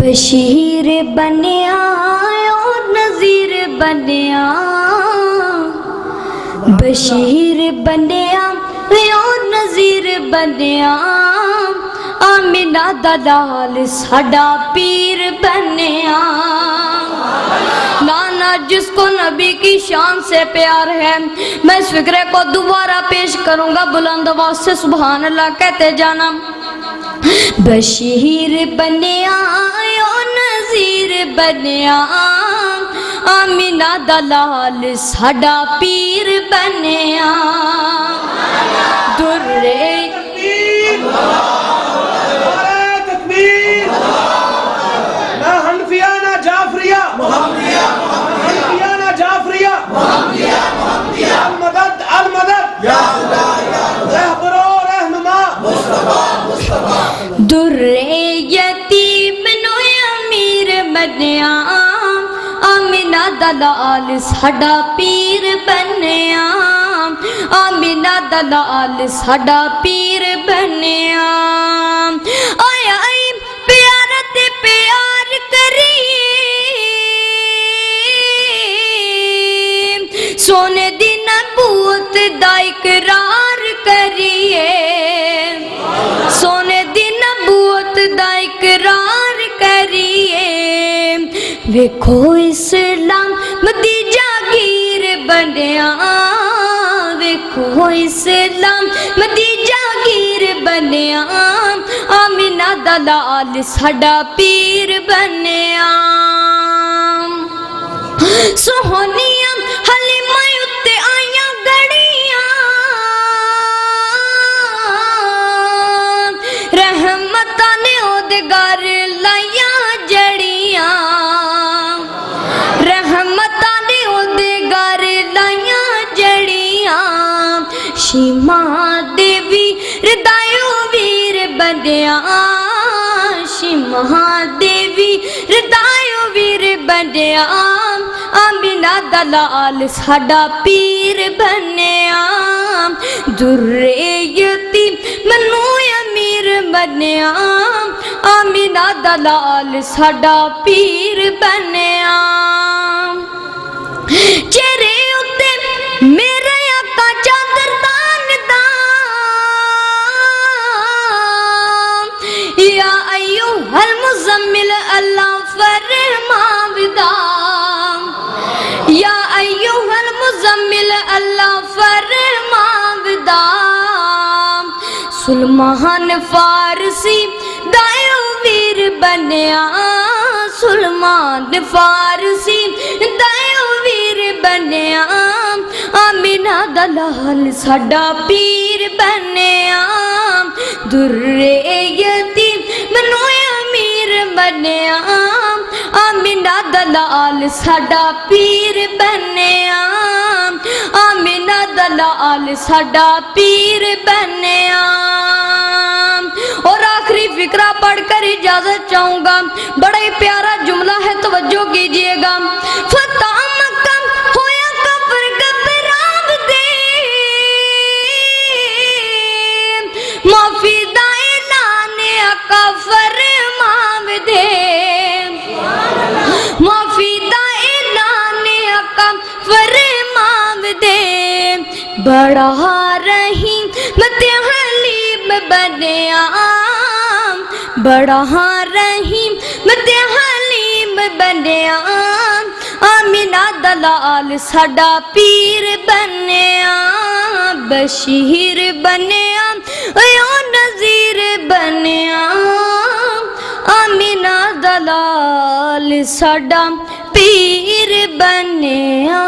बशीर बनिया और नज़ीर बनिया, बशीर बनिया और नज़ीर बनिया, आमिना दा लाल साडा पीर बनिया। नाना जिसको नबी की शान से प्यार है, मैं इस फिक्रे को दोबारा पेश करूंगा, बुलंद आवाज से सुभान अल्लाह कहते जाना। बशीर बनिया और नज़ीर बनिया, आमिना दा लाल साडा पीर बनिया। दुर्रे ना हनफिया ना जाफरिया, हनफिया ना जाफरिया, अल मदद या खुदा रहबरो रहनुमा मुस्तफा। दुर्रे यतीम नो अमीर बनिया, आमिना दा लाल साडा पीर बनिया, आमिना दा लाल साडा पीर बनिया। आय आय प्यार ते प्यार करिए, सोने दी नबूवत दा इकरार करिए, सोने दी नबूवत दा इकरार करिए। वेखो इस्लाम दी जागीर बनिया, वेखो इस्लाम दी जागीर बनिया, आमिना दा लाल साडा पीर बनिया। सोहनिया हलीमा उत्ते आइयां गड़ियां, रहमतां ने ओदे घर लाइयां जड़ियां, रहमतां ने ओदे घर लाइयां जड़ियां। शीमा देवी हृदयो वीर बनिया, शीमा देवी हृदयो वीर बनिया, आमिना दा लाल साडा पीर बनिया। दुर्रे यतीम मनु अमीर बनिया, आमिना दा लाल साडा पीर बनिया। चेहरे उत्ते मेरे आका चादर तानदा, या अय्युहल मुज़म्मिल अल्लाह फरमावदा, या अय्युहल मुज़म्मिल अल्लाह फरमावदा। सुलमान फारसी दायो वीर बनिया, सुलमान फारसी दायो वीर बनिया, आमिना दा लाल साडा पीर बनिया। दुर्रे यतीम मनु अमीर बनिया, आमिना दा लाल साडा पीर बनिया, आमिना दा लाल साडा पीर बनिया। और आखिरी फिक्रा पढ़कर इजाजत चाहूंगा, बड़ा ही प्यारा जुमला है, तवज्जो कीजिएगा। फतह मक्का होया कब्र घबराव दे, माफी दा ऐलान आका फरमाव दे, माफी दा ऐलान आका फरमाव दे। बड़ा रहीम मते हलीम बनिया, बड़ा रहीम मते हलीम बनिया, आमिना दा लाल साडा पीर बनिया। बशीर बनिया या नज़ीर बनिया, आमिना दा लाल साडा पीर बनिया।